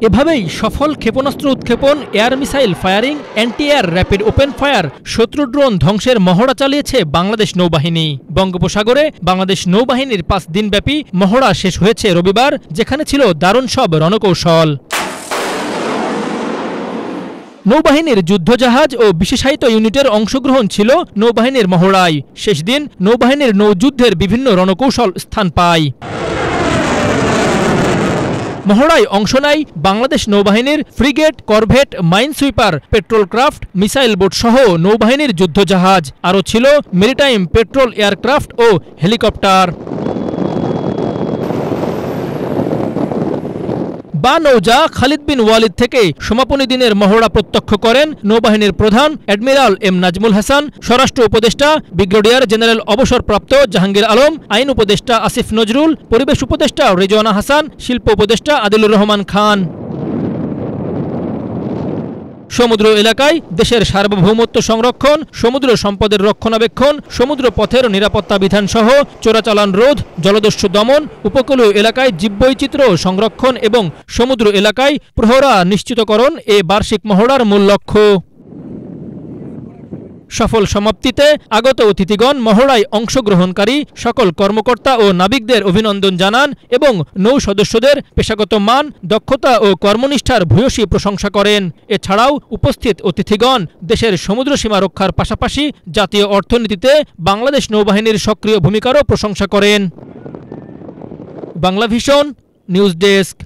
এভাবেই সফল ক্ষেপণাস্ত্র উৎক্ষেপণ, air missile firing, anti air rapid open fire, শত্রু ড্রোন ধ্বংসের মহড়া চালিয়েছে বাংলাদেশ নৌবাহিনী। বঙ্গোপসাগরে বাংলাদেশ নৌবাহিনীর ৫ দিনব্যাপী মহড়া শেষ হয়েছে রবিবার, যেখানে ছিল দারুণ সব রণকৌশল। নৌবাহিনীর যুদ্ধজাহাজ ও বিশেষায়িত ইউনিটের অংশগ্রহণ ছিল নৌবাহিনীর মহড়ায়। শেষ দিন নৌবাহিনীর নৌযুদ্ধের বিভিন্ন রণকৌশল স্থান পায়। মহড়ায় অংশ নেয় বাংলাদেশ নৌবাহিনীর frigate, corvette, Minesweeper, petrol craft, missile boat সহ নৌবাহিনীর যুদ্ধজাহাজ। আরও ছিল মেরিটাইম পেট্রোল এয়ারক্রাফট ও হেলিকপ্টার। বা নৌজা খালিদ বিন ওয়ালিদ থেকে সমাপনী দিনের মহড়া প্রত্যক্ষ করেন নৌবাহিনীর প্রধান অ্যাডমিরাল এম নাজমুল হাসান, স্বরাষ্ট্র উপদেষ্টা ব্রিগেডিয়ার জেনারেল অবসরপ্রাপ্ত জাহাঙ্গীর আলম, আইন উপদেষ্টা আসিফ নজরুল, পরিবেশ উপদেষ্টা রেজওয়ানা হাসান, শিল্প উপদেষ্টা আদিলুর রহমান খান। সমুদ্র এলাকায় দেশের সার্বভৌমত্ব সংরক্ষণ, সমুদ্র সম্পদের রক্ষণাবেক্ষণ, সমুদ্র পথের নিরাপত্তা বিধান সহ চোরাচালান রোধ, জলদস্যু দমন, উপকূলীয় এলাকায় জীববৈচিত্র্য সংরক্ষণ এবং সমুদ্র এলাকায় প্রহরা নিশ্চিতকরণ এ বার্ষিক মহড়ার মূল লক্ষ্য। সফল সমাপ্তিতে আগত অতিথিগণ মহড়ায় অংশগ্রহণকারী সকল কর্মকর্তা ও নাবিকদের অভিনন্দন জানান এবং নৌ সদস্যদের পেশাগত মান, দক্ষতা ও কর্মনিষ্ঠার ভূয়সী প্রশংসা করেন। এছাড়াও উপস্থিত অতিথিগণ দেশের সমুদ্র সীমা রক্ষার পাশাপাশি জাতীয় অর্থনীতিতে বাংলাদেশ নৌবাহিনীর সক্রিয় ভূমিকারও প্রশংসা করেন। Banglavision news desk.